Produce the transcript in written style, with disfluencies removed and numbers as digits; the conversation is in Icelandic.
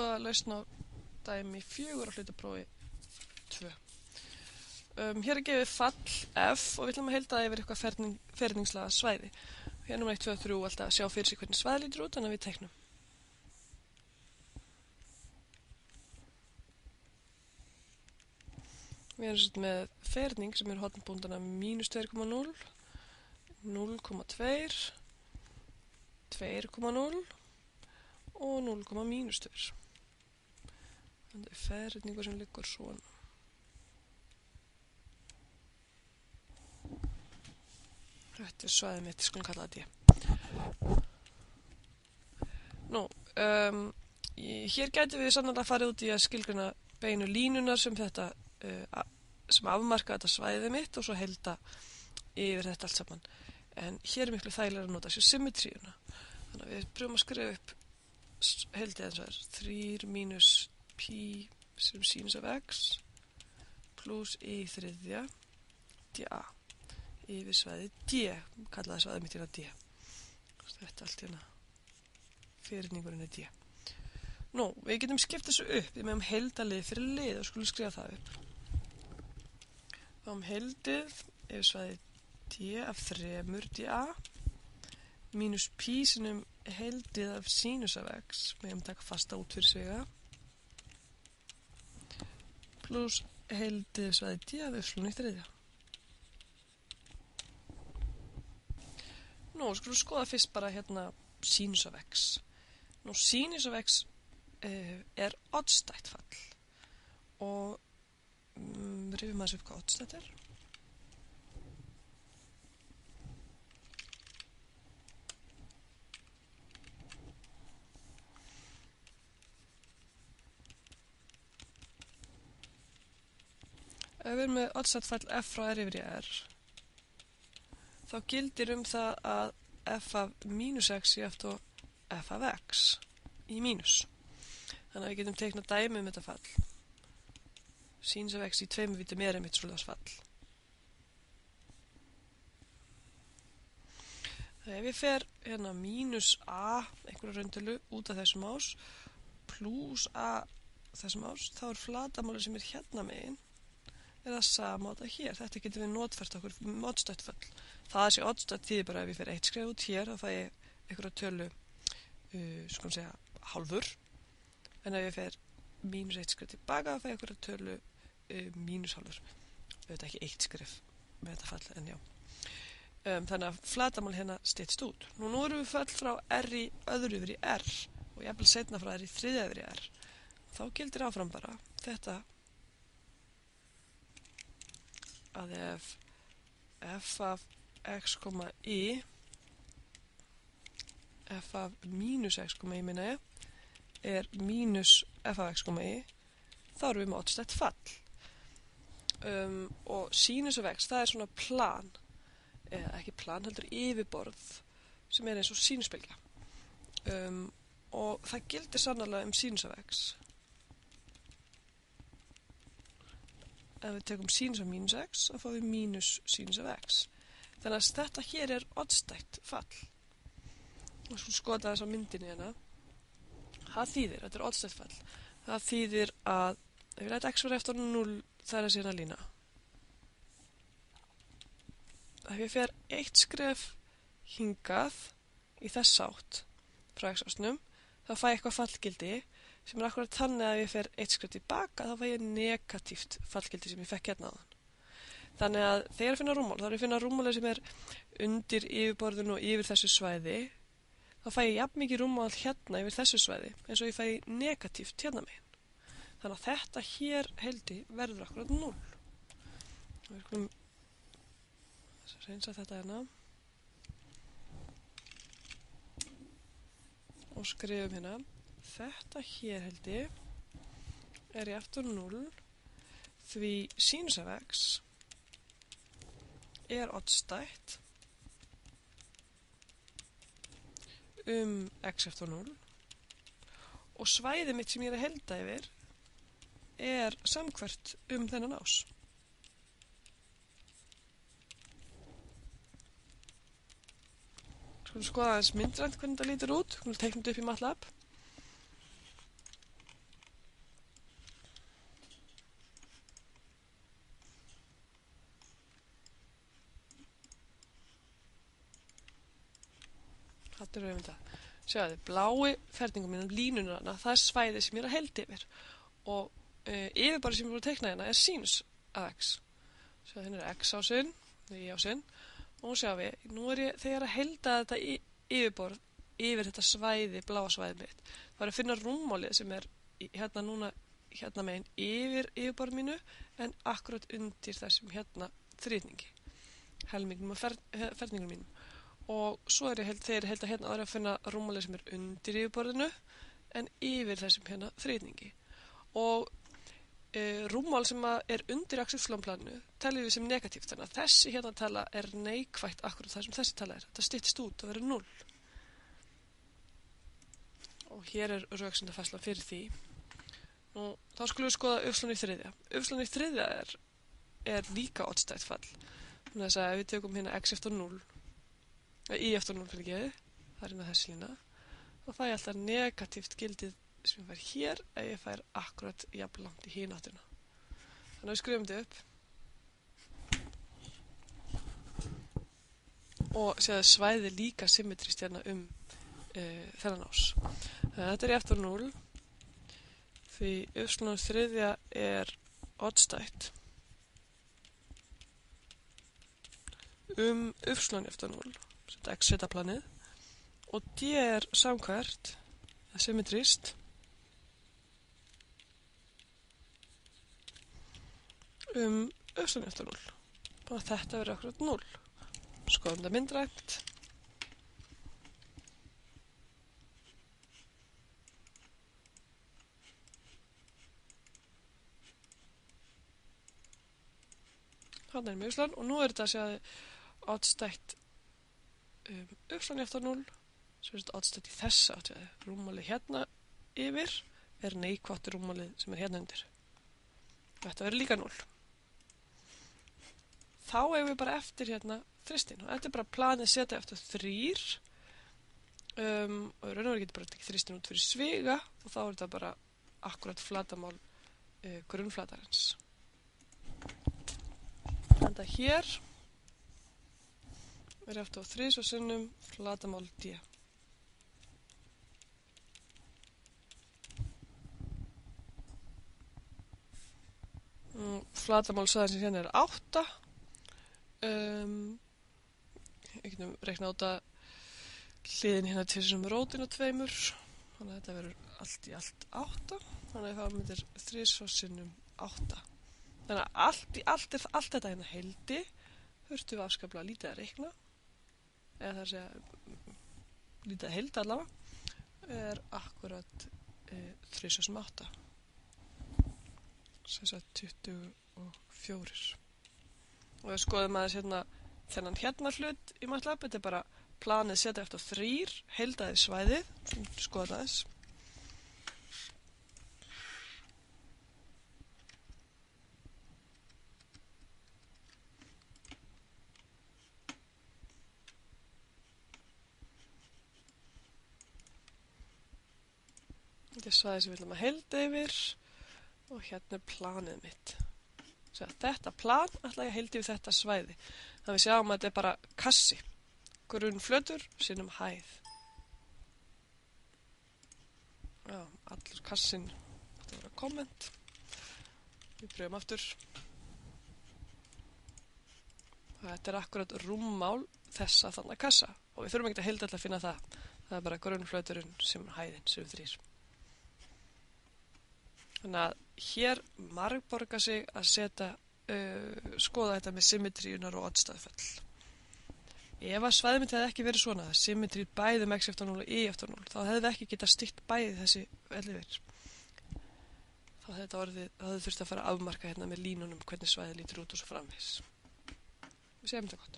Að lausn á dæmi 4 á hlutaprófi 2. Hér er gefið fall F og við ætlum að heilda það yfir eitthvað ferningslaga svæði. Hér er nummer 1, 2 og 3 alltaf að sjá fyrir sig hvernig svæði lítur út, þannig að við teiknum. Við erum með ferning sem er hornbúndana -2,0, 0,2, 2,0 og 0,-2. Þetta er ferningur sem liggur svona. Þetta er svæðið mitt, skulum kalla það D. Hér gætum við sannarlega farið út í að skilgreina beinu línunar sem sem afmarka þetta svæðið mitt og svo heilda yfir þetta allt saman. En hér er miklu þægilega að nota sér symmetríuna. Þannig að við pröfum að skrifa upp heildið eins og er 3 mínus pi sem sínus af x pluss í þriðja dA yfir svæði D, kallaði svæði mitt hérna D. Þetta allt hérna ferningurinn er D. Við getum skipt þessu upp, við meðum heilda lið fyrir lið og skulum skrifa það upp. Við meðum heildið yfir svæði D af 3 dA mínus pi sinnum heildið af sínus af x, við meðum taka fasta út fyrir svega, pluss heildið svæði D af y í þriðja. Skulum skoða fyrst bara hérna sínus af x. Sínus af x er oddstætt fall og rifjum aðeins upp hvað oddstætt er. Ef við erum með oddstætt fall f frá r yfir í r, þá gildir það að f af mínus x í eftir f af x í mínus. Þannig að við getum teiknað dæmi þetta fall. Sínus af x í 2 vítum er einmitt svoleiðis fall. Ef ég fer hérna mínus a, einhverja rauntölu, út af þessum ás, pluss a þessum ás, þá er flatarmálið sem er hérna megin er það sama á þetta hér. Þetta getum við notfært okkur oddstætt fall. Það sé oddstætt þýðir bara ef ég fer eitt skref út hér, þá fæ ég einhverja tölu, skulum segja, hálfur. En ef ég fer mínus 1 skref tilbaka, þá fæ ég einhverja tölu mínus hálfur. Auðvitað ekki eitt skref með þetta fall, en já. Þannig að flatarmál hérna styttst út. Nú erum við fall frá r í öðru yfir í r og jafnvel seinna frá r í þriðja yfir í r. Þá gildir áfram bara þetta að ef f af x, y f af mínus x, y minna ég er mínus f af x, y þá erum við með oddstætt fall. Og sínus af x, það er svona plan, eða ekki plan, heldur yfirborð sem er eins og sínusbylgja. Og það gildir sannarlega sínus af x. Ef við tekum sínus af mínus x, þá fáum við mínus sínus af x. Þannig að þetta hér er oddstætt fall. Og svo skoða þess á myndinni hérna. Það þýðir, þetta er oddstætt fall. Það þýðir að ef við læt x vera eftir 0, það er síðan að lína. Ef ég fer eitt skref hingað í þess átt frá x-ásnum, þá fæ ég eitthvað fallgildi sem er akkurat þannig að ef ég fer eitt skref tilbaka, þá fæ ég negatíft fallgildi sem ég fekk hérna áðan. Þannig að þegar ég finna rúmmál, þá er ég að finna rúmmálið sem er undir yfirborðinu og yfir þessu svæði, þá fæ ég jafn mikið rúmmál hérna yfir þessu svæði, eins og ég fæ negatíft hérna megin. Þannig að þetta hér heildi verður akkurat 0. Við skulum reynsa þetta hérna og skrifum hérna. Þetta hér heildi er í aftur 0 því sínus af x er oddstætt x eftir 0 og svæðið mitt sem ég er að heilda yfir er samhverft þennan ás. Skulum skoða aðeins myndrænt hvernig þetta lítur út. Skulum teikna þetta upp í MATLAB. þetta er einmitt það. Sjáðu, blái ferningum mínum línunarna, það er svæði sem ég er að heldi yfir. Og yfirbari sem ég voru að teikna hérna er sínus af x. Sjáðu, hérna er x-ásinn, y-ásinn. Og sjáum við, nú er ég þegar að helda þetta yfirborð yfir þetta svæði, bláa svæði mitt. Það er að finna rúmmálið sem er hérna núna, hérna megin yfir yfirborð mínu en akkurat undir þessum hérna þrýtningi, helmingnum og ferningnum mínum. Og svo er þegar ég helda hérna að finna rúmmálið sem er undir yfirborðinu en yfir þessum hérna þrýtningi. Og rúmmál sem er undir axilflamplaninu teljum við sem negatíft, þannig að þessi hérna tala er neikvætt akkurat það sem þessi tala er. Þetta styttist út og verður 0. Og hér er röksemdafærslan fyrir því. Nú, þá skulum við skoða uppslan í þriðja. Uppslan í þriðja er líka oddstætt fall. Þannig að ef við tökum hérna x eftir 0, y eftir 0 fyrir geði, það er hérna þessi lína, þá fæ ég alltaf negatíft gildið sem ég fær hér ef ég fær akkurat jafn langt í hina áttina. Þannig að við skrifum þetta upp. Og séðu svæði líka symmetrist hérna þennan ás. Þetta er eftir 0 því uppslan þriðja er oddstætt uppslan eftir 0 sem x setaplanið og d er samkvært symmetrist uppslan eftir 0. Þannig að þetta verður akkurat 0. Skoðum þetta myndrænt. Þannig er með uppslan og nú er þetta að segja oddstætt uppslan eftir 0 sem er oddstætt í þessa átt. Rúmmálið hérna yfir er neikvætt rúmmálið sem er hérna undir. Þetta verður líka 0. Þá eigum við bara eftir hérna þristinn og þetta er bara planið setja eftir 3 og í raun og veru getur bara tekið þristinn út fyrir sviga og þá er þetta bara akkurat flatamál grunnflatarins. Þannig að hér er eftir 3 og sinnum flatamál d. Flatamál svæðisins hérna er 8. Við getum reiknað út að hliðin hérna til þessum rótin og 2, þannig að þetta verður allt í allt 8, þannig að það myndir 3 sinnum 8. Þannig að allt þetta hérna heildi þurftum við afskaplega lítið að reikna, eða það er að segja lítið að heilda allavega, er akkurat 3 sinnum 8, sem sagt 24. Og við skoðum aðeins hérna þennan hérna hlut í MATLAB, þetta er bara planið setja eftir 3, heildaði svæðið, skoða aðeins. Þetta er svæðið sem við ætlum að heilda yfir og hérna er planið mitt. Þetta plan ætla ég að heildi við þetta svæði. Þannig að við sjáum að þetta er bara kassi. Grunnflötur sinnum hæð. Já, allur kassin. Þetta var að komment. Við pröfum aftur. Þetta er akkurat rúmmál þessa þannig kassa. Og við þurfum ekki að heilda alltaf að finna það. Það er bara grunnflöturinn sem hæðin sem 3. Þannig að hér margborgar sig að skoða þetta með symmetríunar og oddstæðfell. Ef að svæðið mitt hefði ekki verið svona, symmetrí bæði x eftir 0 og y eftir 0, þá hefði við ekki getað stytt bæði þessi yfir. Þá hefði þetta þurft að fara að afmarka hérna með línunum hvernig svæðið lítur út og svo framvegis. Við segjum þetta gott.